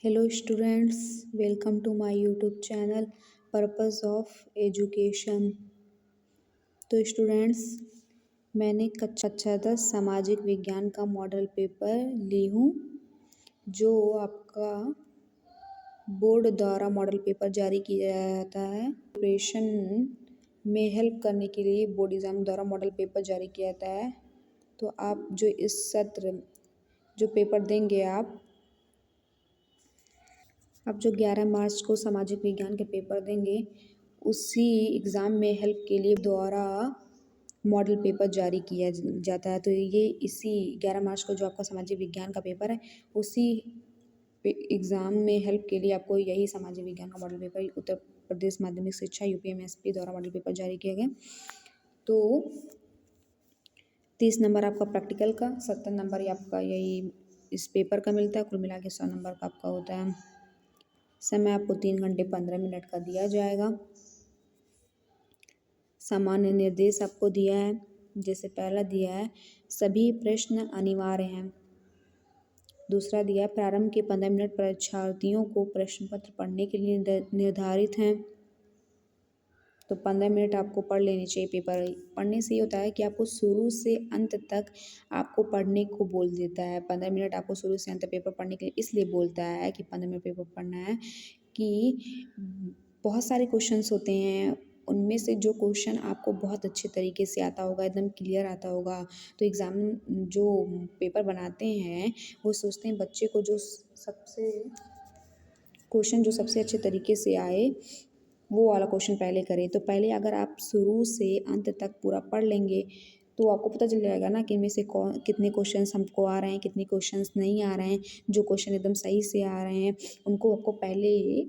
Hello students, welcome to my YouTube channel Purpose of Education। तो students, मैंने कक्षा 10 सामाजिक विज्ञान का मॉडल पेपर ली हूँ जो आपका बोर्ड द्वारा मॉडल पेपर जारी किया जाता है। प्रिपरेशन में हेल्प करने के लिए बोर्ड एग्जाम द्वारा मॉडल पेपर जारी किया जाता है। तो आप जो इस सत्र जो पेपर देंगे आप जो 11 मार्च को सामाजिक विज्ञान के पेपर देंगे उसी एग्ज़ाम में हेल्प के लिए द्वारा मॉडल पेपर जारी किया जाता है। तो ये इसी 11 मार्च को जो आपका सामाजिक विज्ञान का पेपर है उसी एग्ज़ाम में हेल्प के लिए आपको यही सामाजिक विज्ञान का मॉडल पेपर उत्तर प्रदेश माध्यमिक शिक्षा यूपीएमएसपी द्वारा मॉडल पेपर जारी किया गया। तो 30 नंबर आपका प्रैक्टिकल का, 70 नंबर आपका यही इस पेपर का मिलता है। कुल मिला के 100 नंबर का आपका होता है। समय आपको 3 घंटे 15 मिनट का दिया जाएगा। सामान्य निर्देश आपको दिया है, जैसे पहला दिया है सभी प्रश्न अनिवार्य हैं। दूसरा दिया है प्रारंभ के 15 मिनट परीक्षार्थियों को प्रश्न पत्र पढ़ने के लिए निर्धारित हैं। तो 15 मिनट आपको पढ़ लेनी चाहिए। पेपर पढ़ने से ये होता है कि आपको शुरू से अंत तक आपको पढ़ने को बोल देता है। 15 मिनट आपको शुरू से अंत तक पेपर पढ़ने के लिए इसलिए बोलता है कि 15 मिनट पेपर पढ़ना है कि बहुत सारे क्वेश्चंस होते हैं, उनमें से जो क्वेश्चन आपको बहुत अच्छे तरीके से आता होगा, एकदम क्लियर आता होगा, तो एग्ज़ाम जो पेपर बनाते हैं वो सोचते हैं बच्चे को जो सबसे क्वेश्चन जो सबसे अच्छे तरीके से आए वो वाला क्वेश्चन पहले करें। तो पहले अगर आप शुरू से अंत तक पूरा पढ़ लेंगे तो आपको पता चल जाएगा ना कि इनमें से कितने क्वेश्चंस हमको आ रहे हैं, कितने क्वेश्चंस नहीं आ रहे हैं। जो क्वेश्चन एकदम सही से आ रहे हैं उनको आपको पहले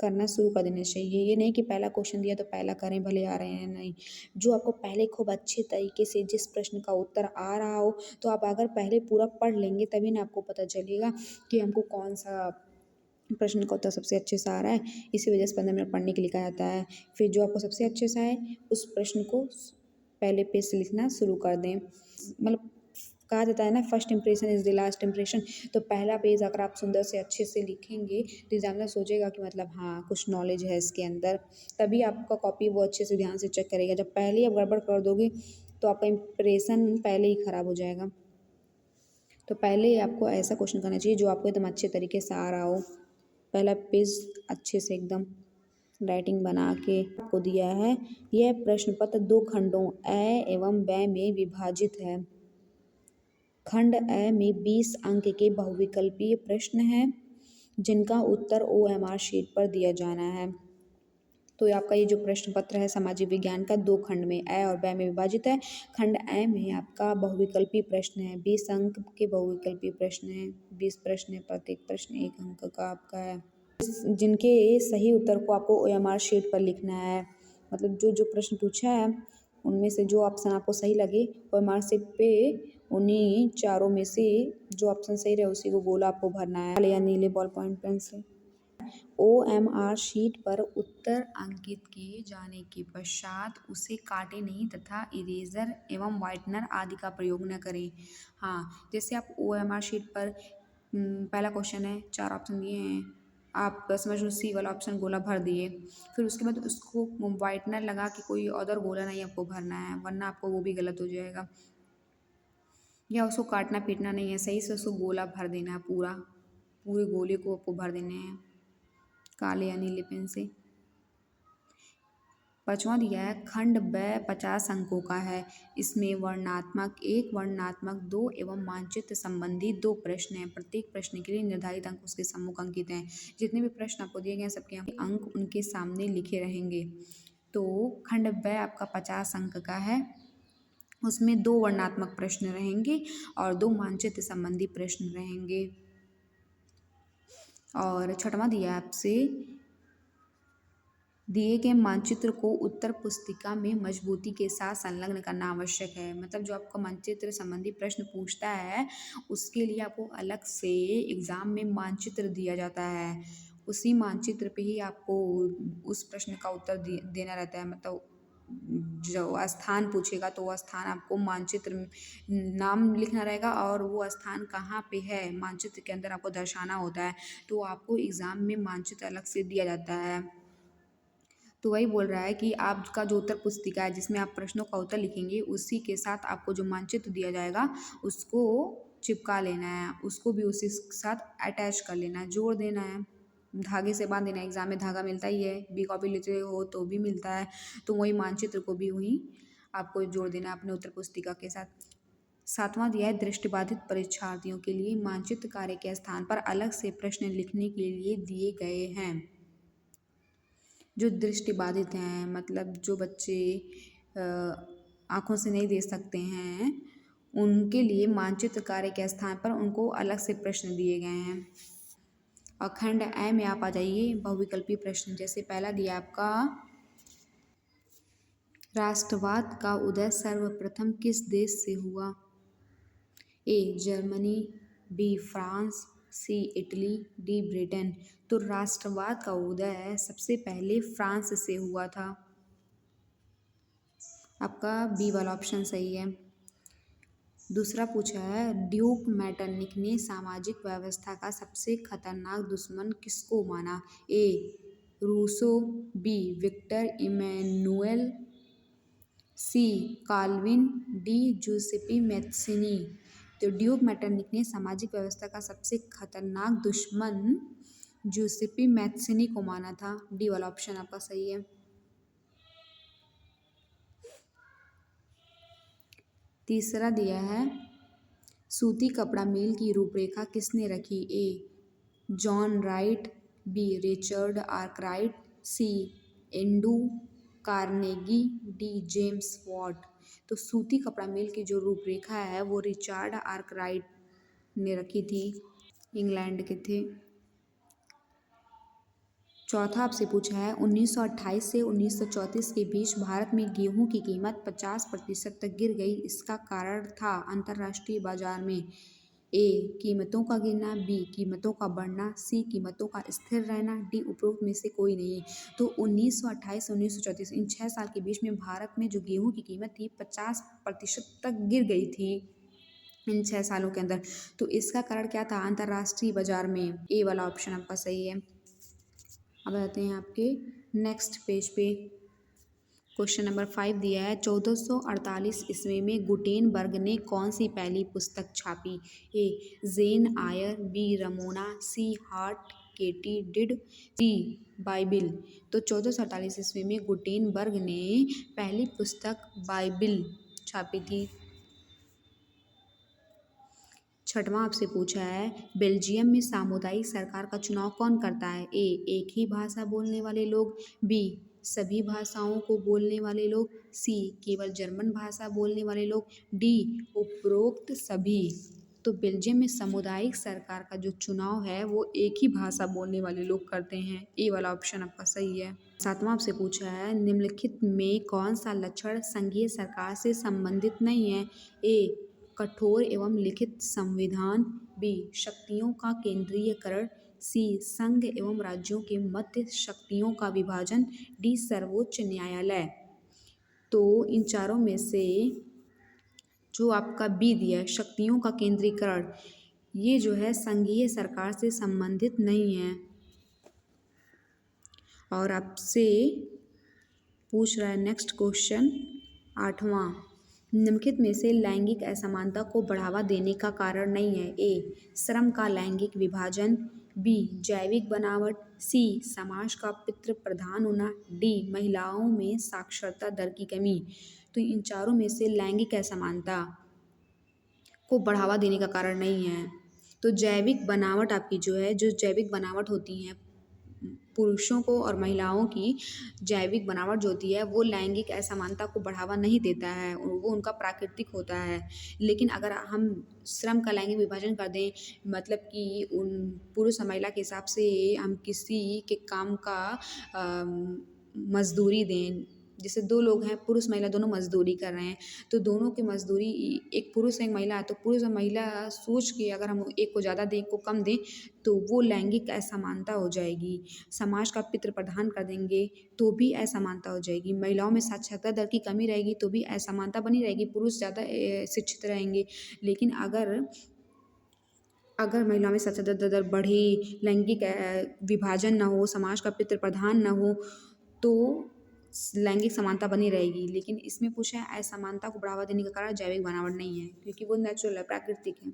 करना शुरू कर देना चाहिए। ये नहीं कि पहला क्वेश्चन दिया तो पहला करें, भले आ रहे हैं नहीं। जो आपको पहले खूब अच्छे तरीके से जिस प्रश्न का उत्तर आ रहा हो तो आप अगर पहले पूरा पढ़ लेंगे तभी ना आपको पता चलेगा कि हमको कौन सा प्रश्न का उत्तर सबसे अच्छे से आ रहा है। इसी वजह से 15 मिनट पढ़ने के लिए कहा जाता है। फिर जो आपको सबसे अच्छे से आए उस प्रश्न को पहले पेज से लिखना शुरू कर दें। मतलब कहा जाता है ना, first impression is the last impression. तो पहला पेज अगर आप सुंदर से अच्छे से लिखेंगे तो एग्जामिनर सोचेगा कि मतलब हाँ कुछ नॉलेज है इसके अंदर, तभी आपका कॉपी वो अच्छे से ध्यान से चेक करेगा। जब पहले ही आप गड़बड़ कर दोगे तो आपका इंप्रेशन पहले ही ख़राब हो जाएगा। तो पहले आपको ऐसा क्वेश्चन करना चाहिए जो आपको एकदम अच्छे तरीके से आ रहा हो। पहला पेज अच्छे से एकदम राइटिंग बना के आपको दिया है। यह प्रश्न पत्र 2 खंडों अ एवं ब में विभाजित है। खंड अ में 20 अंक के बहुविकल्पीय प्रश्न हैं जिनका उत्तर OMR शीट पर दिया जाना है। तो आपका ये जो प्रश्न पत्र है सामाजिक विज्ञान का 2 खंड में अ और ब में विभाजित है। खंड अ में आपका बहुविकल्पीय प्रश्न है, 20 अंक के बहुविकल्पीय प्रश्न हैं। 20 प्रश्न है, प्रत्येक प्रश्न 1 अंक का आपका है, जिनके सही उत्तर को आपको OMR शीट पर लिखना है। मतलब जो जो प्रश्न पूछा है उनमें से जो ऑप्शन आपको सही लगे OMR शीट पे उन्हीं चारों में से जो ऑप्शन सही रहे उसी को गोला आपको भरना है, लाल या नीले बॉल पॉइंट पेन से। OMR शीट पर उत्तर अंकित किए जाने के पश्चात उसे काटे नहीं तथा इरेजर एवं व्हाइटनर आदि का प्रयोग न करें। हाँ, जैसे आप OMR शीट पर पहला क्वेश्चन है, 4 ऑप्शन दिए हैं, आप समझ लो सी वाला ऑप्शन गोला भर दिए, फिर उसके बाद उसको व्हाइटनर लगा के कोई अदर गोला नहीं आपको भरना है, वरना आपको वो भी गलत हो जाएगा। या उसको काटना पीटना नहीं है, सही से उसको गोला भर देना है, पूरे गोले को आपको भर देने हैं काले या नीले पेन से। 5वां दिया है खंड ब 50 अंकों का है। इसमें वर्णनात्मक 1, वर्णनात्मक 2 एवं मानचित्र संबंधी 2 प्रश्न हैं। प्रत्येक प्रश्न के लिए निर्धारित अंक उसके सम्मुख अंकित हैं। जितने भी प्रश्न आपको दिए गए सबके अंक उनके सामने लिखे रहेंगे। तो खंड ब आपका 50 अंक का है, उसमें 2 वर्णनात्मक प्रश्न रहेंगे और 2 मानचित्र संबंधी प्रश्न रहेंगे। और 6वां दिया है आपसे दिए गए मानचित्र को उत्तर पुस्तिका में मजबूती के साथ संलग्न करना आवश्यक है। मतलब जो आपका मानचित्र संबंधी प्रश्न पूछता है उसके लिए आपको अलग से एग्ज़ाम में मानचित्र दिया जाता है। उसी मानचित्र पे ही आपको उस प्रश्न का उत्तर देना रहता है। मतलब जो स्थान पूछेगा तो वो स्थान आपको मानचित्र में नाम लिखना रहेगा और वो स्थान कहाँ पे है मानचित्र के अंदर आपको दर्शाना होता है। तो आपको एग्ज़ाम में मानचित्र अलग से दिया जाता है। तो वही बोल रहा है कि आपका जो उत्तर पुस्तिका है जिसमें आप प्रश्नों का उत्तर लिखेंगे उसी के साथ आपको जो मानचित्र दिया जाएगा उसको चिपका लेना है, उसको भी उसी के साथ अटैच कर लेना है, जोड़ देना है, धागे से बांध देना है। एग्जाम में धागा मिलता ही है, बी कॉपी लेते हो तो भी मिलता है। तो वही मानचित्र को भी वहीं आपको जोड़ देना है अपने उत्तर पुस्तिका के साथ। 7वां दिया है दृष्टिबाधित परीक्षार्थियों के लिए मानचित्र कार्य के स्थान पर अलग से प्रश्न लिखने के लिए दिए गए हैं। जो दृष्टिबाधित हैं मतलब जो बच्चे आँखों से नहीं देख सकते हैं उनके लिए मानचित्र कार्य के स्थान पर उनको अलग से प्रश्न दिए गए हैं। और खंड ए में आप आ जाइए बहुविकल्पीय प्रश्न। जैसे पहला दिया आपका राष्ट्रवाद का उदय सर्वप्रथम किस देश से हुआ? A Germany, B France, C Italy, D Britain. तो राष्ट्रवाद का उदय सबसे पहले फ्रांस से हुआ था। आपका बी वाला ऑप्शन सही है। दूसरा पूछा है ड्यूक मैटरनिक ने सामाजिक व्यवस्था का सबसे खतरनाक दुश्मन किसको माना? ए रूसो, बी विक्टर इमैनुएल, सी काल्विन, डी जूसेपी मैत्सिनी। तो ड्यूक मैटरनिक ने सामाजिक व्यवस्था का सबसे खतरनाक दुश्मन जूसेपी मैत्सिनी को माना था। डी वाला ऑप्शन आपका सही है। तीसरा दिया है सूती कपड़ा मिल की रूपरेखा किसने रखी? A John Wright, B Richard Arkwright, C Andrew Carnegie, D James Watt. तो सूती कपड़ा मिल की जो रूपरेखा है वो रिचर्ड आर्कराइट ने रखी थी, इंग्लैंड के थे। चौथा आपसे पूछा है 1928 से 1934 के बीच भारत में गेहूं की कीमत 50% तक गिर गई, इसका कारण था अंतर्राष्ट्रीय बाजार में ए कीमतों का गिरना, बी कीमतों का बढ़ना, सी कीमतों का स्थिर रहना, डी उपरोक्त में से कोई नहीं। तो 1928 से 1934 इन 6 साल के बीच में भारत में जो गेहूं की कीमत थी 50% तक गिर गई थी इन 6 सालों के अंदर। तो इसका कारण क्या था? अंतर्राष्ट्रीय बाजार में। ए वाला ऑप्शन आपका सही है। अब आते हैं आपके नेक्स्ट पेज पे। क्वेश्चन नंबर 5 दिया है 1448 ईस्वी में गुटेनबर्ग ने कौन सी पहली पुस्तक छापी? A Jane Eyre, B Ramona, C Heart Katy Did, D Bible. तो 1448 ईस्वी में गुटेनबर्ग ने पहली पुस्तक बाइबिल छापी थी। छठवां आपसे पूछा है बेल्जियम में सामुदायिक सरकार का चुनाव कौन करता है? ए एक ही भाषा बोलने वाले लोग, बी सभी भाषाओं को बोलने वाले लोग, सी केवल जर्मन भाषा बोलने वाले लोग, डी उपरोक्त सभी। तो बेल्जियम में सामुदायिक सरकार का जो चुनाव है वो एक ही भाषा बोलने वाले लोग करते हैं। ए वाला ऑप्शन आपका सही है। सातवां आपसे पूछा है निम्नलिखित में कौन सा लक्षण संघीय सरकार से संबंधित नहीं है? ए कठोर एवं लिखित संविधान, बी शक्तियों का केंद्रीयकरण, सी संघ एवं राज्यों के मध्य शक्तियों का विभाजन, डी सर्वोच्च न्यायालय। तो इन चारों में से जो आपका बी दिया है शक्तियों का केंद्रीकरण, ये जो है संघीय सरकार से संबंधित नहीं है। और आपसे पूछ रहा है नेक्स्ट क्वेश्चन 8वां निम्नलिखित में से लैंगिक असमानता को बढ़ावा देने का कारण नहीं है? ए श्रम का लैंगिक विभाजन, बी जैविक बनावट, सी समाज का पितृ प्रधान होना, डी महिलाओं में साक्षरता दर की कमी। तो इन चारों में से लैंगिक असमानता को बढ़ावा देने का कारण नहीं है। तो जैविक बनावट आपकी जो है जो जैविक बनावट होती है पुरुषों को और महिलाओं की जैविक बनावट जो होती है वो लैंगिक असमानता को बढ़ावा नहीं देता है, वो उनका प्राकृतिक होता है। लेकिन अगर हम श्रम का लैंगिक विभाजन कर दें मतलब कि उन पुरुष और महिला के हिसाब से हम किसी के काम का मजदूरी दें जैसे दो लोग हैं, पुरुष महिला दोनों मजदूरी कर रहे हैं, तो दोनों की मजदूरी, एक पुरुष एक महिला है, तो पुरुष और महिला सोच के अगर हम एक को ज़्यादा दें, एक को कम दें, तो वो लैंगिक असमानता हो जाएगी। समाज का पितृ प्रधान कर देंगे तो भी असमानता हो जाएगी। महिलाओं में साक्षरता दर की कमी रहेगी तो भी असमानता बनी रहेगी, पुरुष ज़्यादा शिक्षित रहेंगे। लेकिन अगर अगर महिलाओं में साक्षरता दर बढ़े, लैंगिक विभाजन ना हो, समाज का पितृ प्रधान ना हो, तो लैंगिक समानता बनी रहेगी। लेकिन इसमें पूछा है असमानता को बढ़ावा देने का कारण जैविक बनावट नहीं है, क्योंकि वो नेचुरल है, प्राकृतिक है।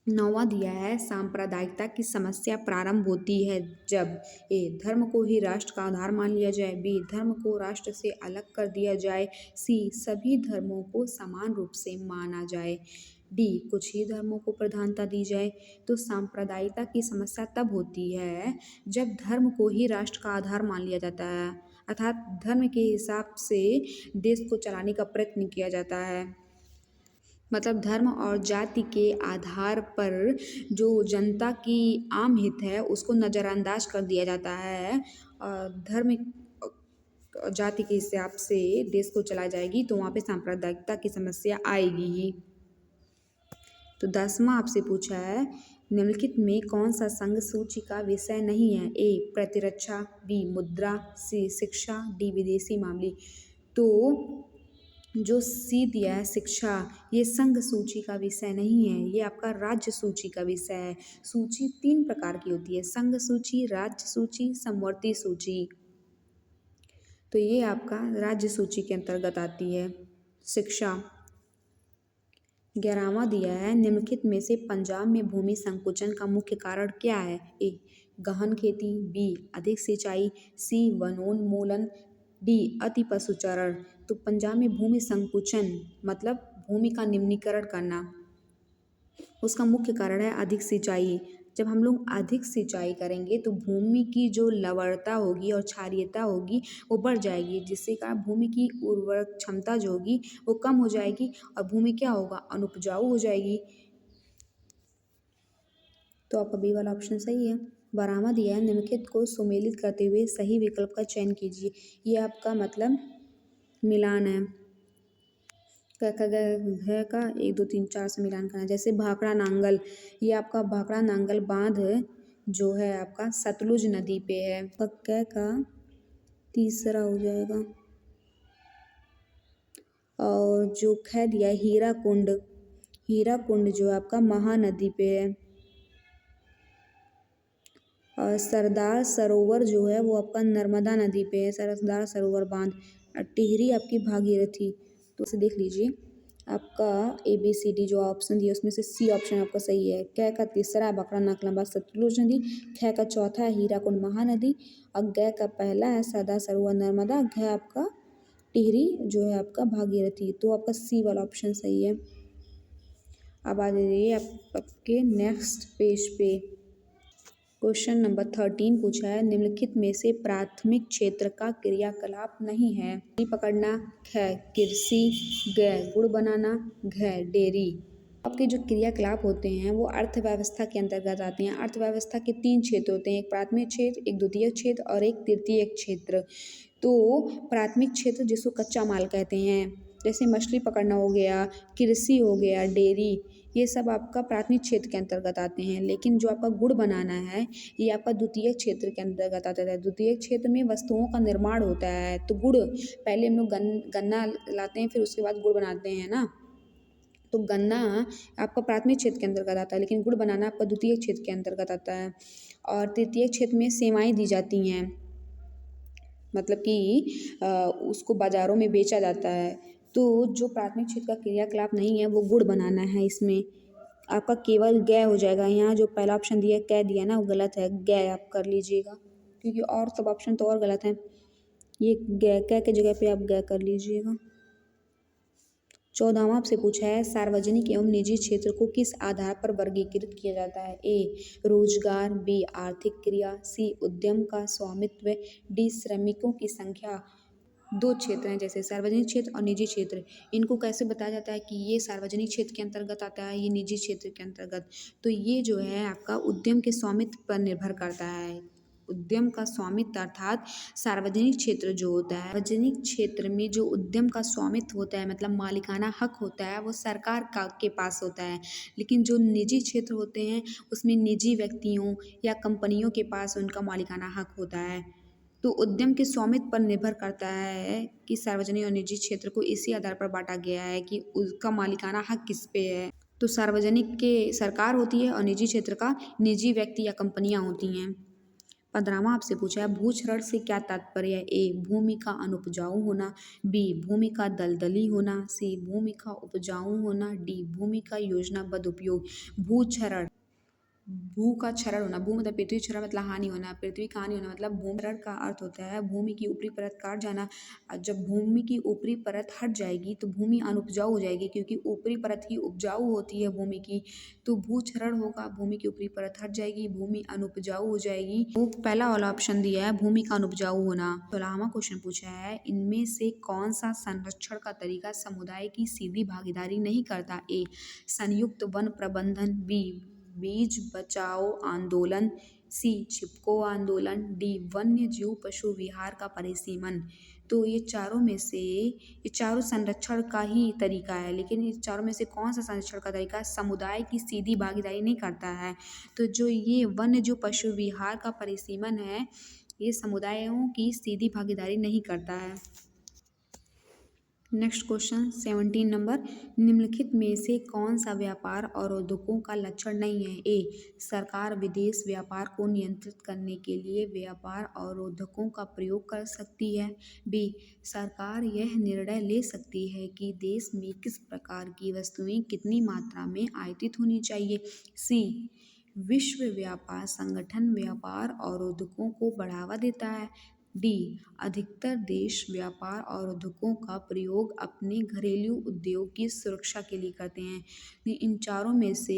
9वां दिया है सांप्रदायिकता की समस्या प्रारंभ होती है जब ए धर्म को ही राष्ट्र का आधार मान लिया जाए, बी धर्म को राष्ट्र से अलग कर दिया जाए, सी सभी धर्मों को समान रूप से माना जाए, डी कुछ ही धर्मों को प्रधानता दी जाए। तो सांप्रदायिकता की समस्या तब होती है जब धर्म को ही राष्ट्र का आधार मान लिया जाता है, अर्थात धर्म के हिसाब से देश को चलाने का प्रयत्न किया जाता है। मतलब धर्म और जाति के आधार पर जो जनता की आम हित है उसको नज़रअंदाज कर दिया जाता है, और धर्म जाति के हिसाब से देश को चलाई जाएगी, तो वहाँ पे सांप्रदायिकता की समस्या आएगी ही। तो 10वां आपसे पूछा है निम्नलिखित में कौन सा संघ सूची का विषय नहीं है, ए प्रतिरक्षा, बी मुद्रा, सी शिक्षा, डी विदेशी मामले। तो जो सी दिया है शिक्षा, ये संघ सूची का विषय नहीं है, ये आपका राज्य सूची का विषय है। सूची 3 प्रकार की होती है, संघ सूची, राज्य सूची, समवर्ती सूची। तो ये आपका राज्य सूची के अंतर्गत आती है शिक्षा। 11वां दिया है निम्नलिखित में से पंजाब में भूमि संकुचन का मुख्य कारण क्या है, ए गहन खेती, बी अधिक सिंचाई, सी वनोन्मूलन, डी अति पशुचारण। तो पंजाब में भूमि संकुचन मतलब भूमि का निम्नीकरण करना, उसका मुख्य कारण है अधिक सिंचाई। जब हम लोग अधिक सिंचाई करेंगे तो भूमि की जो लवणता होगी और क्षारीयता होगी वो बढ़ जाएगी, जिससे कारण भूमि की उर्वरक क्षमता जो होगी वो कम हो जाएगी और भूमि क्या होगा, अनुपजाऊ हो जाएगी। तो आपका बी वाला ऑप्शन सही है। 12वां दिया है निम्नलिखित को सुमेलित करते हुए सही विकल्प का चयन कीजिए। ये आपका मतलब मिलान है, घ का 1 2 3 4 से मिलान करना। जैसे भाखड़ा नांगल, ये आपका भाखड़ा नांगल बांध जो है आपका सतलुज नदी पे है। क का तीसरा हो जाएगा। और जो ख दिया है हीरा कुंड, हीरा कुंड जो है आपका महानदी पे है। और सरदार सरोवर जो है वो आपका नर्मदा नदी पे है, सरदार सरोवर बांध। टिहरी आपकी भागीरथी। तो उसे देख लीजिए, आपका ABCD जो ऑप्शन दिया उसमें से सी ऑप्शन आपका सही है। क का तीसरा भाखड़ा नाकलंबा सतलुज नदी, ख का चौथा है हीराकुंड महानदी, और ग का पहला है सरदार सरोवर नर्मदा, घ आपका टिहरी जो है आपका भागीरथी। तो आपका सी वाला ऑप्शन सही है। अब आ जाइए आपके नेक्स्ट पेज पे। क्वेश्चन नंबर 13 पूछा है निम्नलिखित में से प्राथमिक क्षेत्र का क्रियाकलाप नहीं है, पकड़ना, ख कृषि, ग गुड़ बनाना, घ डेयरी। आपके जो क्रियाकलाप होते हैं वो अर्थव्यवस्था के अंतर्गत आते हैं। अर्थव्यवस्था के 3 क्षेत्र होते हैं, एक प्राथमिक क्षेत्र, एक द्वितीयक क्षेत्र और एक तृतीयक क्षेत्र। तो प्राथमिक क्षेत्र जिसको कच्चा माल कहते हैं, जैसे मछली पकड़ना हो गया, कृषि हो गया, डेयरी, ये सब आपका प्राथमिक क्षेत्र के अंतर्गत आते हैं। लेकिन जो आपका गुड़ बनाना है ये आपका द्वितीयक क्षेत्र के अंतर्गत आता है। द्वितीयक क्षेत्र में वस्तुओं का निर्माण होता है, तो गुड़ पहले हम लोग गन्ना लाते हैं, फिर उसके बाद गुड़ बनाते हैं ना। तो गन्ना आपका प्राथमिक क्षेत्र के अंतर्गत आता है, लेकिन गुड़ बनाना आपका द्वितीयक क्षेत्र के अंतर्गत आता है। और तृतीयक क्षेत्र में सेवाएं दी जाती हैं, मतलब कि उसको बाज़ारों में बेचा जाता है। तो जो प्राथमिक क्षेत्र का क्रियाकलाप नहीं है वो गुड़ बनाना है, इसमें आपका केवल ग हो जाएगा। यहाँ जो पहला ऑप्शन दिया कै दिया ना वो गलत है, ग आप कर लीजिएगा, क्योंकि और सब ऑप्शन तो और गलत हैं। ये ग कै के जगह पे आप ग कर लीजिएगा। 14वां आपसे पूछा है सार्वजनिक एवं निजी क्षेत्र को किस आधार पर वर्गीकृत किया जाता है, ए रोजगार, बी आर्थिक क्रिया, सी उद्यम का स्वामित्व, डी श्रमिकों की संख्या। 2 क्षेत्र हैं जैसे सार्वजनिक क्षेत्र और निजी क्षेत्र, इनको कैसे बताया जाता है कि ये सार्वजनिक क्षेत्र के अंतर्गत आता है, ये निजी क्षेत्र के अंतर्गत। तो ये जो है आपका उद्यम के स्वामित्व पर निर्भर करता है। उद्यम का स्वामित्व अर्थात सार्वजनिक क्षेत्र जो होता है, सार्वजनिक क्षेत्र में जो उद्यम का स्वामित्व होता है मतलब मालिकाना हक होता है वो सरकार का के पास होता है। लेकिन जो निजी क्षेत्र होते हैं उसमें निजी व्यक्तियों या कंपनियों के पास उनका मालिकाना हक होता है। तो उद्यम के स्वामित्व पर निर्भर करता है कि सार्वजनिक और निजी क्षेत्र को इसी आधार पर बांटा गया है कि उसका मालिकाना हक किस पे है। तो सार्वजनिक के सरकार होती है और निजी क्षेत्र का निजी व्यक्ति या कंपनियां होती हैं। 15वां आपसे पूछा है भूक्षरण से क्या तात्पर्य है। ए भूमि का अनुपजाऊ होना, बी भूमि का दलदली होना, सी भूमि का उपजाऊ होना, डी भूमि का योजनाबद्ध उपयोग। भूक्षरण, भू का क्षरण होना, भू मतलब पृथ्वी, क्षरण मतलब हानि होना, पृथ्वी का हानि होना मतलब भूमि क्षरण का अर्थ होता है भूमि की ऊपरी परत काट जाना। और जब भूमि की ऊपरी परत हट जाएगी तो भूमि अनुपजाऊ हो जाएगी क्योंकि ऊपरी परत ही उपजाऊ होती है भूमि की। तो भू क्षरण होगा, भूमि की ऊपरी परत हट जाएगी, भूमि अनुपजाऊ हो जाएगी। तो पहला वाला ऑप्शन दिया है भूमि का अनुपजाऊ होना। 16वां क्वेश्चन पूछा है इनमें से कौन सा संरक्षण का तरीका समुदाय की सीधी भागीदारी नहीं करता। ए संयुक्त वन प्रबंधन, बी बीज बचाओ आंदोलन, सी चिपको आंदोलन, डी वन्य जीव पशु विहार का परिसीमन। तो ये चारों में से ये चारों संरक्षण का ही तरीका है, लेकिन इस चारों में से कौन सा संरक्षण का तरीका समुदाय की सीधी भागीदारी नहीं करता है। तो जो ये वन्य जीव पशु विहार का परिसीमन है ये समुदायों की सीधी भागीदारी नहीं करता है। नेक्स्ट क्वेश्चन 17 नंबर निम्नलिखित में से कौन सा व्यापार अवरोधकों का लक्षण नहीं है। ए सरकार विदेश व्यापार को नियंत्रित करने के लिए व्यापार अवरोधकों का प्रयोग कर सकती है। बी सरकार यह निर्णय ले सकती है कि देश में किस प्रकार की वस्तुएं कितनी मात्रा में आयातित होनी चाहिए। सी विश्व व्यापार संगठन व्यापार अवरोधकों को बढ़ावा देता है। डी अधिकतर देश व्यापार अवरोधकों का प्रयोग अपने घरेलू उद्योग की सुरक्षा के लिए करते हैं। इन चारों में से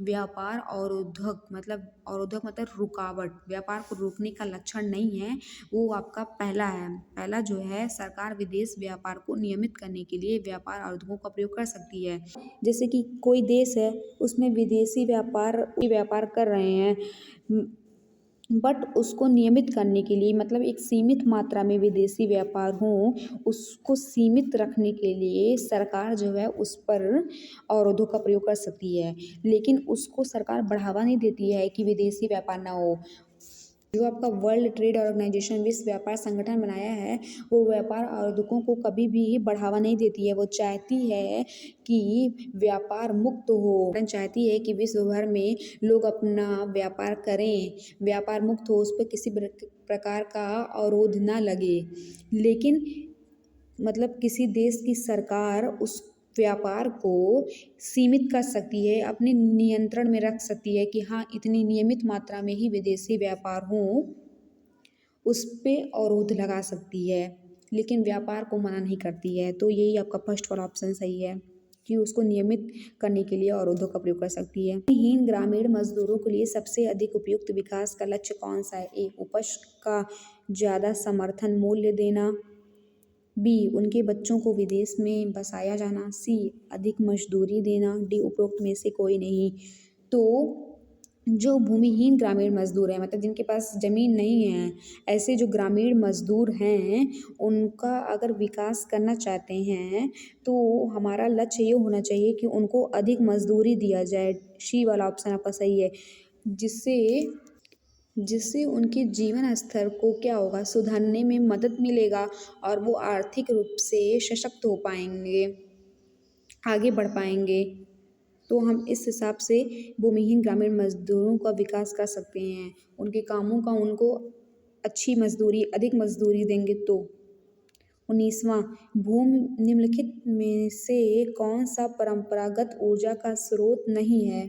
व्यापार अवरोधक मतलब रुकावट, व्यापार को रोकने का लक्षण नहीं है, वो आपका पहला है। पहला जो है सरकार विदेश व्यापार को नियमित करने के लिए व्यापार अवरोधकों का प्रयोग कर सकती है। जैसे कि कोई देश है उसमें विदेशी व्यापार कर रहे हैं बट उसको नियमित करने के लिए मतलब एक सीमित मात्रा में विदेशी व्यापार हो उसको सीमित रखने के लिए सरकार जो है उस पर अवरोधों का प्रयोग कर सकती है, लेकिन उसको सरकार बढ़ावा नहीं देती है कि विदेशी व्यापार ना हो। जो आपका वर्ल्ड ट्रेड ऑर्गेनाइजेशन विश्व व्यापार संगठन बनाया है वो व्यापार अवरोधकों को कभी भी बढ़ावा नहीं देती है। वो चाहती है कि व्यापार मुक्त हो, चाहती है कि विश्व भर में लोग अपना व्यापार करें, व्यापार मुक्त हो, उस पर किसी प्रकार का अवरोध ना लगे। लेकिन मतलब किसी देश की सरकार उस व्यापार को सीमित कर सकती है, अपने नियंत्रण में रख सकती है कि हाँ इतनी नियमित मात्रा में ही विदेशी व्यापार हो, उस पे अवरोध लगा सकती है, लेकिन व्यापार को मना नहीं करती है। तो यही आपका फर्स्ट वाला ऑप्शन सही है कि उसको नियमित करने के लिए अवरोधों का प्रयोग कर सकती है। हीन ग्रामीण मजदूरों के लिए सबसे अधिक उपयुक्त विकास का लक्ष्य कौन सा है। ए उपज का ज़्यादा समर्थन मूल्य देना, बी उनके बच्चों को विदेश में बसाया जाना, सी अधिक मजदूरी देना, डी उपरोक्त में से कोई नहीं। तो जो भूमिहीन ग्रामीण मजदूर हैं मतलब जिनके पास ज़मीन नहीं है, ऐसे जो ग्रामीण मजदूर हैं उनका अगर विकास करना चाहते हैं तो हमारा लक्ष्य ये होना चाहिए कि उनको अधिक मजदूरी दिया जाए। सी वाला ऑप्शन आपका सही है, जिससे उनके जीवन स्तर को क्या होगा सुधारने में मदद मिलेगा और वो आर्थिक रूप से सशक्त हो पाएंगे, आगे बढ़ पाएंगे। तो हम इस हिसाब से भूमिहीन ग्रामीण मजदूरों का विकास कर सकते हैं, उनके कामों का उनको अच्छी मजदूरी अधिक मजदूरी देंगे तो। 19वां भूमि निम्नलिखित में से कौन सा परंपरागत ऊर्जा का स्रोत नहीं है।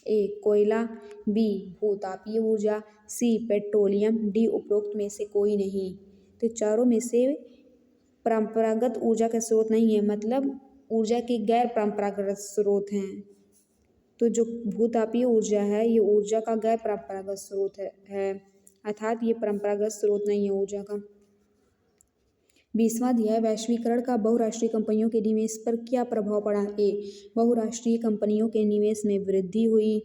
ए कोयला, बी भूतापीय ऊर्जा, सी पेट्रोलियम, डी उपरोक्त में से कोई नहीं। तो चारों में से परंपरागत ऊर्जा का स्रोत नहीं है मतलब ऊर्जा के गैर परंपरागत स्रोत हैं। तो जो भूतापीय ऊर्जा है ये ऊर्जा का गैर परंपरागत स्रोत है अर्थात ये परंपरागत स्रोत नहीं है ऊर्जा का। 20वां अध्याय वैश्वीकरण का बहुराष्ट्रीय कंपनियों के निवेश पर क्या प्रभाव पड़ा। ए बहुराष्ट्रीय कंपनियों के निवेश में वृद्धि हुई,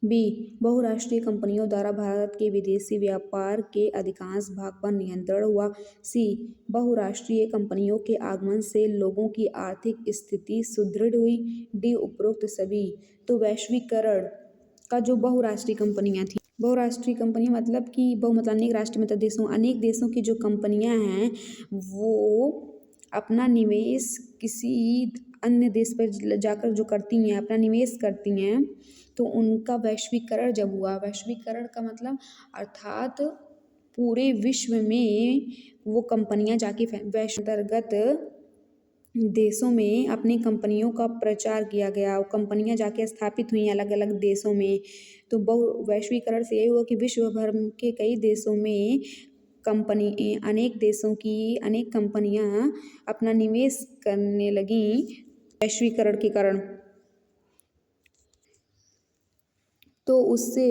बी बहुराष्ट्रीय कंपनियों द्वारा भारत के विदेशी व्यापार के अधिकांश भाग पर नियंत्रण हुआ। सी बहुराष्ट्रीय कंपनियों के आगमन से लोगों की आर्थिक स्थिति सुदृढ़ हुई। डी उपरोक्त सभी। तो वैश्वीकरण का जो बहुराष्ट्रीय कंपनियां थी, बहुराष्ट्रीय कंपनियां मतलब कि बहु मतलब अनेक राष्ट्र मतलब देशों अनेक देशों की जो कंपनियां हैं वो अपना निवेश किसी अन्य देश पर जाकर जो करती हैं, अपना निवेश करती हैं, तो उनका वैश्वीकरण जब हुआ, वैश्वीकरण का मतलब अर्थात पूरे विश्व में वो कंपनियां जाके वैश्व अंतर्गत देशों में अपनी कंपनियों का प्रचार किया गया, वो कंपनियां जाके स्थापित हुई अलग अलग देशों में। तो वैश्वीकरण से यही हुआ कि विश्व भर के कई देशों में अनेक देशों की अनेक कंपनियां अपना निवेश करने लगी वैश्वीकरण के कारण। तो उससे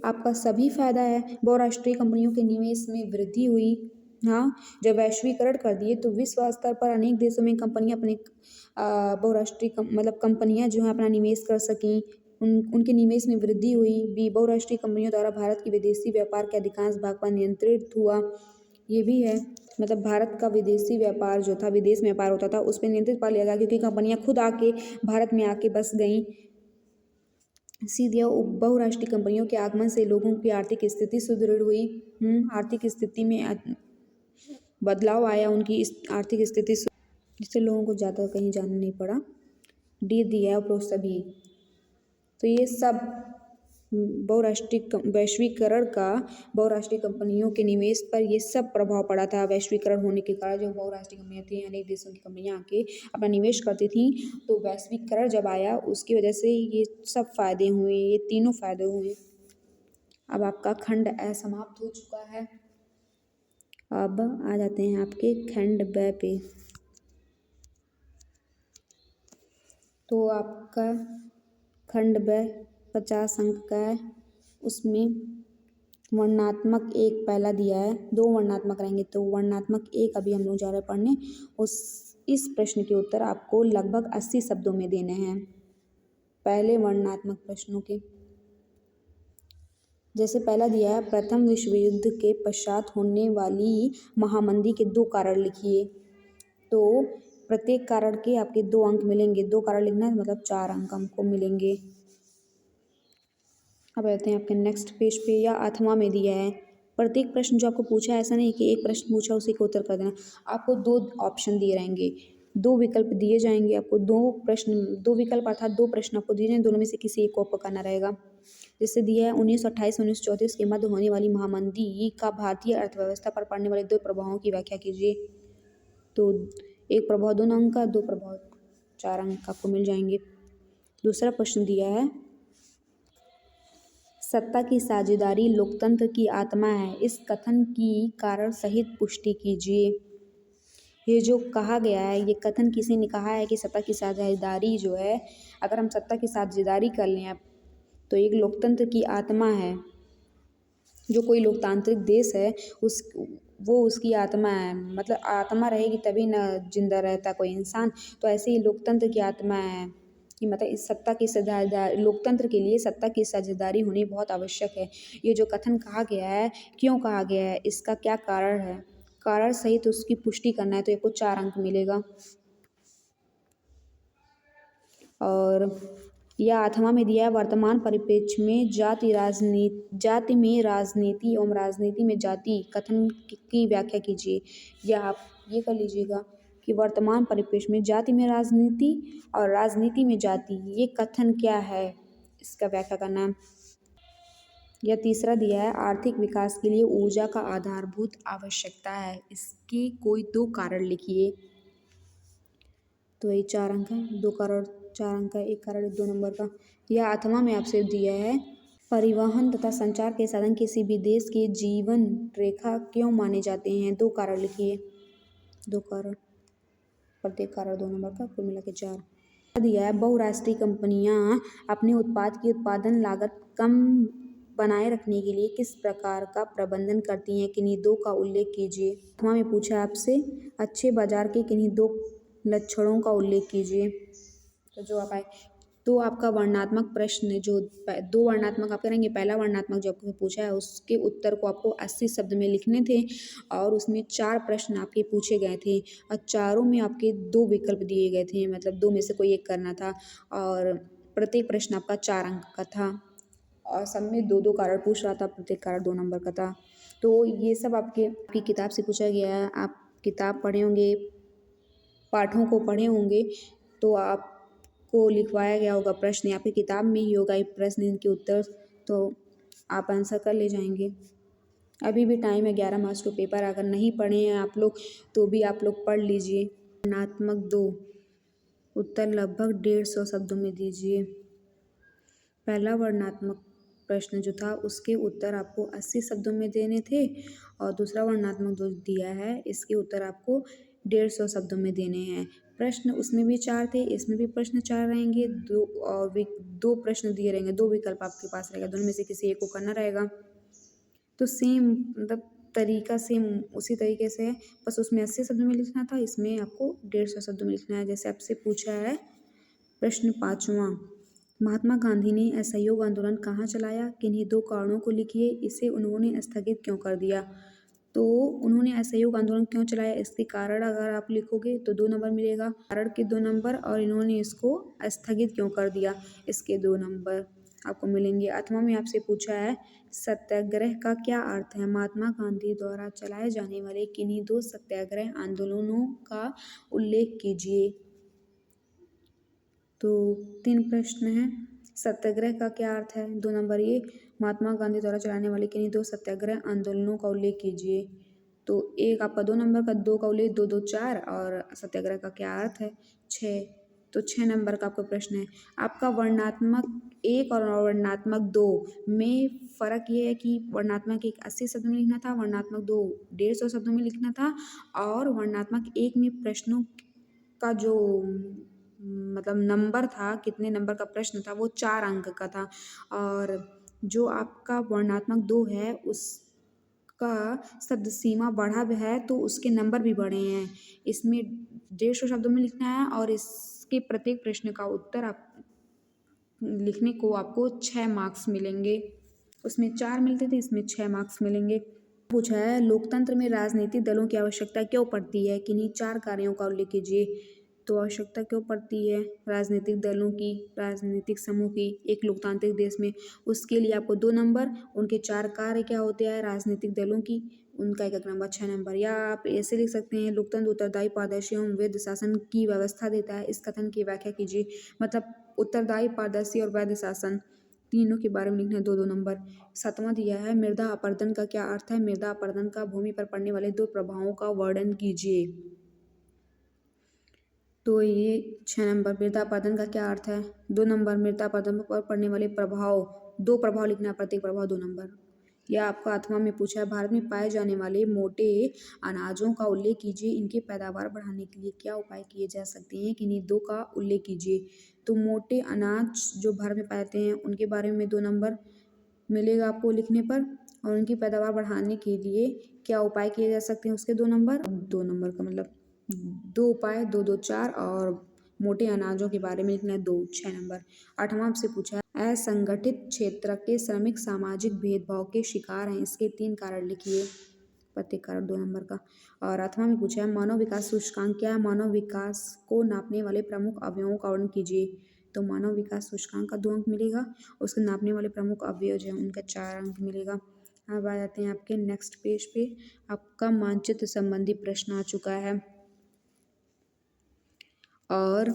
आपका सभी फायदा है। बहुराष्ट्रीय कंपनियों के निवेश में वृद्धि हुई। हाँ, जब वैश्वीकरण कर दिए तो विश्व स्तर पर अनेक देशों में कंपनियां अपने बहुराष्ट्रीय मतलब कंपनियां जो है अपना निवेश कर सकीं, उनके निवेश में वृद्धि हुई। बी बहुराष्ट्रीय कंपनियों द्वारा भारत के विदेशी व्यापार के अधिकांश भाग पर नियंत्रित हुआ। ये भी है, मतलब भारत का विदेशी व्यापार जो था, विदेश में व्यापार होता था, उस पर नियंत्रित पा लिया गया क्योंकि कंपनियां खुद आके भारत में आके बस गईं। सीधे बहुराष्ट्रीय कंपनियों के आगमन से लोगों की आर्थिक स्थिति सुदृढ़ हुई। आर्थिक स्थिति में बदलाव आया, उनकी आर्थिक स्थिति जिससे लोगों को ज़्यादा कहीं जाना नहीं पड़ा। डी दिया है उपरोक्त सभी। तो ये सब वैश्वीकरण का बहुराष्ट्रीय कंपनियों के निवेश पर ये सब प्रभाव पड़ा था। वैश्वीकरण होने के कारण जो बहुराष्ट्रीय कंपनियां थी, अनेक देशों की कंपनियां आके अपना निवेश करती थी, तो वैश्वीकरण जब आया उसकी वजह से ये सब फायदे हुए, ये तीनों फायदे हुए। अब आपका खंड ए समाप्त हो चुका है। अब आ जाते हैं आपके खंड ब पे। तो आपका खंड ब 50 अंक का है। उसमें वर्णनात्मक एक पहला दिया है, 2 वर्णनात्मक रहेंगे, तो वर्णनात्मक एक अभी हम लोग जा रहे हैं पढ़ने। इस प्रश्न के उत्तर आपको लगभग 80 शब्दों में देने हैं पहले वर्णनात्मक प्रश्नों के। जैसे पहला दिया है, प्रथम विश्व युद्ध के पश्चात होने वाली महामंदी के 2 कारण लिखिए। तो प्रत्येक कारण के आपके 2 अंक मिलेंगे। 2 कारण लिखना है मतलब 4 अंक हमको मिलेंगे। अब आते हैं आपके नेक्स्ट पेज पे, या 8वां में दिया है। प्रत्येक प्रश्न जो आपको पूछा है, ऐसा नहीं कि एक प्रश्न पूछा उसी का उत्तर कर देना। आपको 2 ऑप्शन दिए रहेंगे, 2 विकल्प दिए जाएंगे आपको। 2 विकल्प अर्थात 2 प्रश्न आपको दिए जाएंगे, दोनों में से किसी एक को आपको करना रहेगा। जैसे दिया है 1928-1934 के मध्य होने वाली महामंदी का भारतीय अर्थव्यवस्था पर पड़ने वाले 2 प्रभावों की व्याख्या कीजिए। तो एक प्रभाव 2 अंक का, 2 प्रभाव 4 अंक आपको मिल जाएंगे। दूसरा प्रश्न दिया है, सत्ता की साझेदारी लोकतंत्र की आत्मा है, इस कथन की कारण सहित पुष्टि कीजिए। ये जो कहा गया है, ये कथन किसी ने कहा है कि सत्ता की साझेदारी जो है, अगर हम सत्ता की साझेदारी कर लें तो एक लोकतंत्र की आत्मा है। जो कोई लोकतांत्रिक देश है वो उसकी आत्मा है, मतलब आत्मा रहेगी तभी न जिंदा रहता कोई इंसान। तो ऐसे ही लोकतंत्र की आत्मा है कि मतलब इस सत्ता की साझेदारी, लोकतंत्र के लिए सत्ता की साझेदारी होनी बहुत आवश्यक है। ये जो कथन कहा गया है, क्यों कहा गया है, इसका क्या कारण है, कारण सहित तो उसकी पुष्टि करना है, तो आपको 4 अंक मिलेगा। और यह 8वां में दिया है, वर्तमान परिप्रेक्ष्य में जाति में राजनीति एवं राजनीति में जाति कथन की व्याख्या कीजिए। या आप ये कर लीजिएगा कि वर्तमान परिप्रेक्ष्य में जाति में राजनीति और राजनीति में जाति, ये कथन क्या है, इसका व्याख्या करना है। यह तीसरा दिया है, आर्थिक विकास के लिए ऊर्जा का आधारभूत आवश्यकता है, इसके कोई 2 कारण लिखिए। तो ये 4 अंक है, 2 कारण 4 अंक का, 1 कारण 2 नंबर का। यह 8वां में आपसे दिया है, परिवहन तथा संचार के साधन किसी भी देश की जीवन रेखा क्यों माने जाते हैं, 2 कारण लिखिए। 2 कारण, प्रत्येक कारण 2 नंबर का, कुल मिला के 4 दिया है। बहुराष्ट्रीय कंपनियां अपने उत्पाद की उत्पादन लागत कम बनाए रखने के लिए किस प्रकार का प्रबंधन करती हैं, किन्हीं 2 का उल्लेख कीजिए। 8वां में पूछा आपसे, अच्छे बाजार के किन्हीं 2 लक्षणों का उल्लेख कीजिए। तो जो आप आए, तो आपका वर्णनात्मक प्रश्न जो 2 वर्णनात्मक आप करेंगे, पहला वर्णनात्मक जो आपको पूछा है उसके उत्तर को आपको 80 शब्द में लिखने थे और उसमें 4 प्रश्न आपके पूछे गए थे और चारों में आपके 2 विकल्प दिए गए थे, मतलब 2 में से कोई एक करना था और प्रत्येक प्रश्न आपका 4 अंक का था और सब में 2-2 कारण पूछ रहा था, प्रत्येक कारण 2 नंबर का था। तो ये सब आपकी किताब से पूछा गया है। आप किताब पढ़े होंगे, पाठों को पढ़े होंगे तो आपको लिखवाया गया होगा प्रश्न, आपकी किताब में ही होगा ये प्रश्न, इनके उत्तर, तो आप आंसर कर ले जाएंगे। अभी भी टाइम है, 11 मार्च को पेपर, अगर नहीं पढ़े हैं आप लोग तो भी आप लोग पढ़ लीजिए। वर्णनात्मक 2 उत्तर लगभग 150 शब्दों में दीजिए। पहला वर्णनात्मक प्रश्न जो था उसके उत्तर आपको 80 शब्दों में देने थे और दूसरा वर्णनात्मक जो दिया है इसके उत्तर आपको 150 शब्दों में देने हैं। प्रश्न उसमें भी 4 थे, इसमें भी प्रश्न 4 रहेंगे, 2 प्रश्न दिए रहेंगे, 2 विकल्प आपके पास रहेगा, दोनों में से किसी एक को करना रहेगा। तो सेम मतलब तरीका सेम उसी तरीके से है, बस उसमें 80 शब्दों में लिखना था, इसमें आपको 150 शब्दों में लिखना है। जैसे आपसे पूछा है प्रश्न 5वां, महात्मा गांधी ने असहयोग आंदोलन कहाँ चलाया, किन्हीं 2 कारणों को लिखिए, इसे उन्होंने स्थगित क्यों कर दिया। तो उन्होंने असहयोग आंदोलन क्यों चलाया, इसके कारण अगर आप लिखोगे तो 2 नंबर मिलेगा, कारण के 2 नंबर और इन्होंने इसको स्थगित क्यों कर दिया इसके 2 नंबर आपको मिलेंगे। 8वां में आपसे पूछा है सत्याग्रह का क्या अर्थ है, महात्मा गांधी द्वारा चलाए जाने वाले किन्हीं 2 सत्याग्रह आंदोलनों का उल्लेख कीजिए। तो 3 प्रश्न हैं। सत्याग्रह का क्या अर्थ है, 2 नंबर ये, महात्मा गांधी द्वारा चलाने वाले किन्हीं 2 सत्याग्रह आंदोलनों का उल्लेख कीजिए। तो एक आपका 2 नंबर का, 2 का उल्लेख 2 2 4 और सत्याग्रह का क्या अर्थ है 6। तो 6 नंबर का आपका प्रश्न है। आपका वर्णनात्मक 1 और वर्णनात्मक 2 में फ़र्क ये है कि वर्णनात्मक 1 80 शब्दों में लिखना था, वर्णनात्मक 2 150 शब्दों में लिखना था और वर्णनात्मक 1 में प्रश्नों का जो मतलब नंबर था, कितने नंबर का प्रश्न था वो 4 अंक का था और जो आपका वर्णनात्मक 2 है उसका शब्द सीमा बढ़ा भी है तो उसके नंबर भी बढ़े हैं। इसमें 150 शब्दों में लिखना है और इसके प्रत्येक प्रश्न का उत्तर आप लिखने को आपको 6 मार्क्स मिलेंगे। उसमें 4 मिलते थे, इसमें 6 मार्क्स मिलेंगे। पूछा है लोकतंत्र में राजनीतिक दलों की आवश्यकता क्यों पड़ती है, किन्हीं 4 कार्यों का उल्लेख कीजिए। तो आवश्यकता क्यों पड़ती है राजनीतिक दलों की, राजनीतिक समूह की एक लोकतांत्रिक देश में, उसके लिए आपको 2 नंबर, उनके 4 कार्य क्या होते हैं राजनीतिक दलों की, उनका एक नंबर 6 नंबर। या आप ऐसे लिख सकते हैं लोकतंत्र उत्तरदायी पारदर्शी एवं वैध शासन की व्यवस्था देता है, इस कथन की व्याख्या कीजिए। मतलब उत्तरदायी पारदर्शी और वैध शासन तीनों के बारे में लिखना है 2 2 नंबर। 7वां दिया है मृदा अपरदन का क्या अर्थ है, मृदा अपरदन का भूमि पर पड़ने वाले 2 प्रभावों का वर्णन कीजिए। तो ये 6 नंबर मृदा अपरदन का क्या अर्थ है, 2 नंबर मृदा अपरदन पर पड़ने वाले प्रभाव, 2 प्रभाव लिखना, प्रत्येक प्रभाव 2 नंबर। या आपका 8वां में पूछा है भारत में पाए जाने वाले मोटे अनाजों का उल्लेख कीजिए, इनकी पैदावार बढ़ाने के लिए क्या उपाय किए जा सकते हैं, किन्हीं 2 का उल्लेख कीजिए। तो मोटे अनाज जो भारत में पाए जाते हैं उनके बारे में 2 नंबर मिलेगा आपको लिखने पर और उनकी पैदावार बढ़ाने के लिए क्या उपाय किए जा सकते हैं उसके 2 नंबर, 2 नंबर का मतलब 2 उपाय 2 2 4 और मोटे अनाजों के बारे में लिखना है 2 6 नंबर। 8वां आपसे पूछा है असंगठित क्षेत्र के श्रमिक सामाजिक भेदभाव के शिकार हैं, इसके 3 कारण लिखिए, प्रत्येक कारण 2 नंबर का। और 8वां में पूछा है मानव विकास सूचकांक क्या है, मानव विकास को नापने वाले प्रमुख अवयवों का वर्णन कीजिए। तो मानव विकास सूचकांक का 2 अंक मिलेगा, उसके नापने वाले प्रमुख अवयव जो हैं उनका 4 अंक मिलेगा। अब आ जाते हैं आपके नेक्स्ट पेज पे, आपका मानचित्र संबंधी प्रश्न आ चुका है और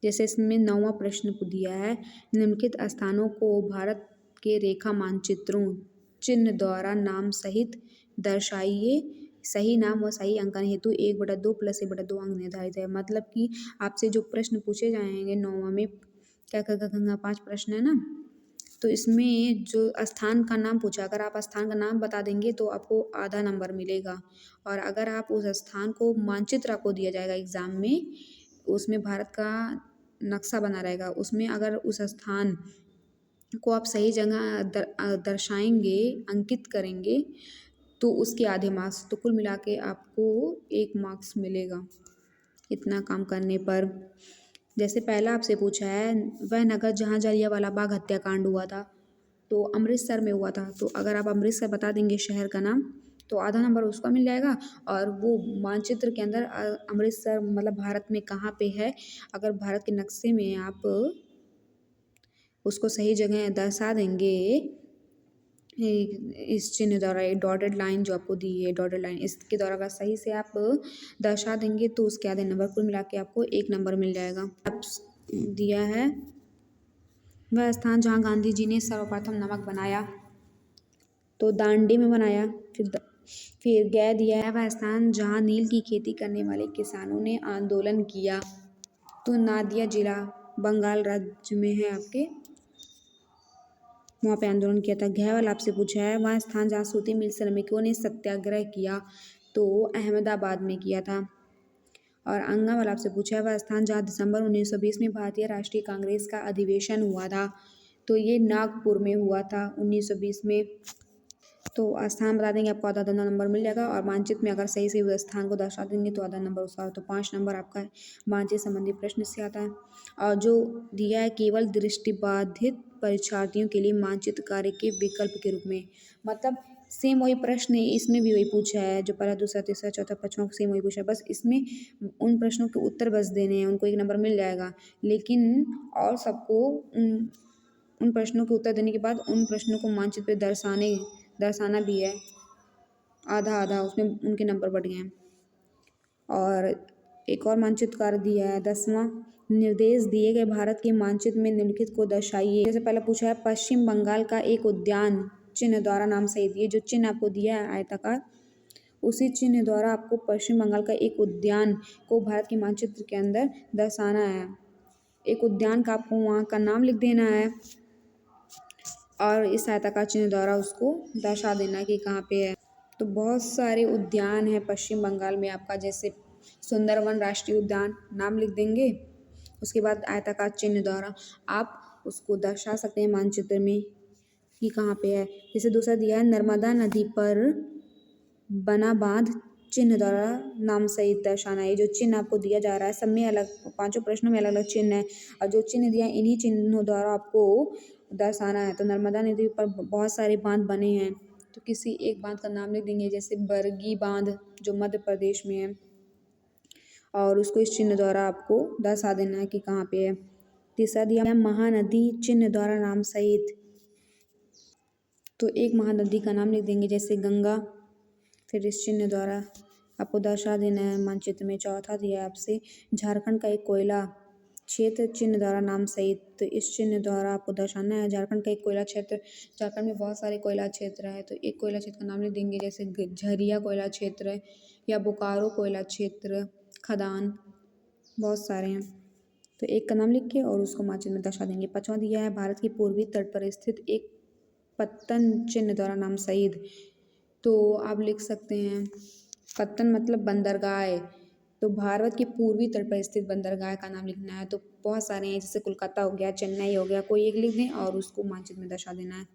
जैसे इसमें 9वां प्रश्न को दिया है निम्नलिखित स्थानों को भारत के रेखा मानचित्रों चिन्ह द्वारा नाम सहित दर्शाइए, सही नाम व सही अंकन हेतु 1/2 + 1/2 अंक निर्धारित है। मतलब कि आपसे जो प्रश्न पूछे जाएंगे 9वां में क्या क्या क्या 5 प्रश्न है ना, तो इसमें जो स्थान का नाम पूछा, अगर आप स्थान का नाम बता देंगे तो आपको आधा नंबर मिलेगा और अगर आप उस स्थान को मानचित्र आपको दिया जाएगा एग्ज़ाम में, उसमें भारत का नक्शा बना रहेगा, उसमें अगर उस स्थान को आप सही जगह दर्शाएंगे, अंकित करेंगे तो उसके आधे मार्क्स, तो कुल मिला के आपको 1 मार्क्स मिलेगा इतना काम करने पर। जैसे पहला आपसे पूछा है, वह नगर जहाँ जलियांवाला बाग हत्याकांड हुआ था, तो अमृतसर में हुआ था। तो अगर आप अमृतसर बता देंगे शहर का नाम, तो आधा नंबर उसका मिल जाएगा। और वो मानचित्र के अंदर अमृतसर मतलब भारत में कहाँ पे है, अगर भारत के नक्शे में आप उसको सही जगह दर्शा देंगे, इस चिन्ह द्वारा, ये डॉटेड लाइन जो आपको दी है, डॉटेड लाइन, इसके द्वारा अगर सही से आप दर्शा देंगे तो उसके आधे नंबर कुल मिला के आपको 1 नंबर मिल जाएगा। अब दिया है, वह स्थान जहाँ गांधी जी ने सर्वप्रथम नमक बनाया, तो दांडी में बनाया। फिर गया दिया है, वह स्थान जहाँ नील की खेती करने वाले किसानों ने आंदोलन किया, तो नादिया जिला बंगाल राज्य में है आपके, वहाँ पे आंदोलन किया था। घायल आपसे पूछा है, वह स्थान जहाँ सूती मिल श्रमिकों ने सत्याग्रह किया, तो अहमदाबाद में किया था। और अंगा वाला आपसे पूछा है, वह स्थान जहाँ दिसंबर 1920 में भारतीय राष्ट्रीय कांग्रेस का अधिवेशन हुआ था, तो ये नागपुर में हुआ था 1920 में। तो स्थान बता देंगे, आपको आधा नंबर मिल जाएगा। और मानचित्र में अगर सही से उस स्थान को दर्शा देंगे तो आधा नंबर उसका, तो 5 नंबर आपका मानचित्र संबंधी प्रश्न से आता है। और जो दिया है, केवल दृष्टिबाधित परीक्षार्थियों के लिए मानचित्र कार्य के विकल्प के रूप में, मतलब सेम वही प्रश्न है, इसमें भी वही पूछा है जो पहला दूसरा तीसरा चौथा पाँचवा सेम वही पूछा है, बस इसमें उन प्रश्नों के उत्तर बस देने हैं, उनको 1 नंबर मिल जाएगा। लेकिन और सबको उन प्रश्नों के उत्तर देने के बाद उन प्रश्नों को मानचित्र पे दर्शाना भी है, आधा आधा उसमें उनके नंबर बढ़ गए हैं। और एक और मानचित्र कार्य दिया है 10वां, निर्देश दिए गए भारत के मानचित्र में निम्नलिखित को दर्शाइए। जैसे पहले पूछा है, पश्चिम बंगाल का एक उद्यान चिन्ह द्वारा नाम सही दिए। जो चिन्ह आपको दिया है आयताकार, उसी चिन्ह द्वारा आपको पश्चिम बंगाल का एक उद्यान को भारत के मानचित्र के अंदर दर्शाना है। एक उद्यान का आपको वहाँ का नाम लिख देना है और इस आयताकार चिन्ह द्वारा उसको दर्शा देना कि कहाँ पे है। तो बहुत सारे उद्यान हैं पश्चिम बंगाल में आपका, जैसे सुंदरवन राष्ट्रीय उद्यान, नाम लिख देंगे, उसके बाद आयताकार चिन्ह द्वारा आप उसको दर्शा सकते हैं मानचित्र में कि कहाँ पे है। जैसे दूसरा दिया है, नर्मदा नदी पर बना बांध चिन्ह द्वारा नाम सहित दर्शाना है। जो चिन्ह आपको दिया जा रहा है सब में अलग, 5 प्रश्नों में अलग अलग चिन्ह है, और जो चिन्ह दिया है इन्हीं चिन्हों द्वारा आपको दर्शाना है। तो नर्मदा नदी पर बहुत सारे बांध बने हैं, तो किसी एक बांध का नाम लिख देंगे, जैसे बरगी बांध जो मध्य प्रदेश में है, और उसको इस चिन्ह द्वारा आपको दर्शा देना है कि कहाँ पे है। तीसरा दिया है, महानदी चिन्ह द्वारा नाम सहित, तो एक महानदी का नाम लिख देंगे, जैसे गंगा, फिर इस चिन्ह द्वारा आपको दर्शा देना है मानचित्र में। चौथा दिया है आपसे, झारखंड का एक कोयला क्षेत्र चिन्ह द्वारा नाम सहित, तो इस चिन्ह द्वारा आपको दर्शाना है झारखंड का एक कोयला क्षेत्र। झारखंड में बहुत सारे कोयला क्षेत्र है, तो एक कोयला क्षेत्र का नाम लिख देंगे, जैसे झरिया कोयला क्षेत्र या बोकारो कोयला क्षेत्र, खदान, बहुत सारे हैं। तो एक का नाम लिख के और उसको मानचित्र में दर्शा देंगे। 5वां दिया है, भारत के पूर्वी तट पर स्थित एक पत्तन चिन्ह द्वारा नाम सहित, तो आप लिख सकते हैं पत्तन मतलब बंदरगाह, तो भारत के पूर्वी तट पर स्थित बंदरगाह का नाम लिखना है। तो बहुत सारे हैं, जैसे कोलकाता हो गया, चेन्नई हो गया, कोई एक लिख दें और उसको मानचित्र में दर्शा देना है।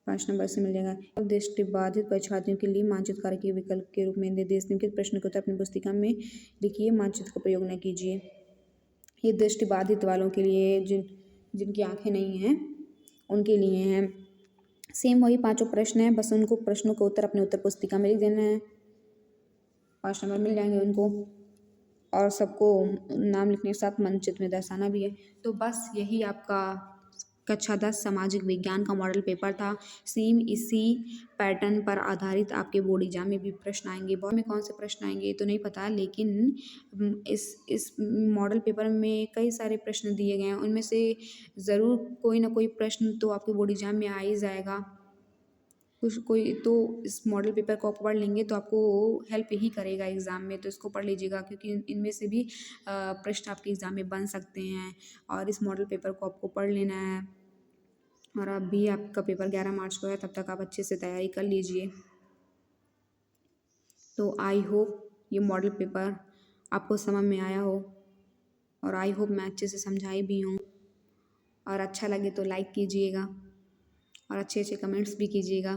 5 नंबर से मिल जाएगा। अब दृष्टिबाधित परीक्षार्थियों के लिए मानचित्र कार्य के विकल्प के रूप में निर्देश निम्नलिखित प्रश्न को अपनी पुस्तिका में लिखिए, मानचित्र का प्रयोग न कीजिए। ये दृष्टिबाधित वालों के लिए, जिनकी आंखें नहीं हैं उनके लिए हैं। सेम वही 5 प्रश्न हैं, बस उनको प्रश्नों का उत्तर अपने उत्तर पुस्तिका में लिख देना है, 5 नंबर मिल जाएंगे उनको, और सबको नाम लिखने के साथ मानचित्र में दर्शाना भी है। तो बस यही आपका कक्षा 10 सामाजिक विज्ञान का मॉडल पेपर था। सेम इसी पैटर्न पर आधारित आपके बोर्ड एग्जाम में भी प्रश्न आएंगे। बोर्ड में कौन से प्रश्न आएंगे ये तो नहीं पता, लेकिन इस मॉडल पेपर में कई सारे प्रश्न दिए गए हैं, उनमें से ज़रूर कोई ना कोई प्रश्न तो आपके बोर्ड एग्जाम में आ ही जाएगा। कुछ कोई तो इस मॉडल पेपर को आप पढ़ लेंगे तो आपको हेल्प ही करेगा एग्ज़ाम में, तो इसको पढ़ लीजिएगा, क्योंकि इनमें से भी प्रश्न आपके एग्ज़ाम में बन सकते हैं, और इस मॉडल पेपर को आपको पढ़ लेना है। और अभी आपका पेपर 11 मार्च को है, तब तक आप अच्छे से तैयारी कर लीजिए। तो आई होप ये मॉडल पेपर आपको समझ में आया हो, और आई होप मैं अच्छे से समझाई भी हूँ, और अच्छा लगे तो लाइक कीजिएगा और अच्छे अच्छे कमेंट्स भी कीजिएगा,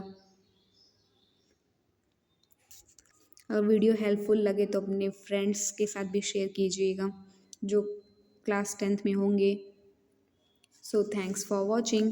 और वीडियो हेल्पफुल लगे तो अपने फ्रेंड्स के साथ भी शेयर कीजिएगा। जो क्लास 10th में होंगे। So thanks for watching.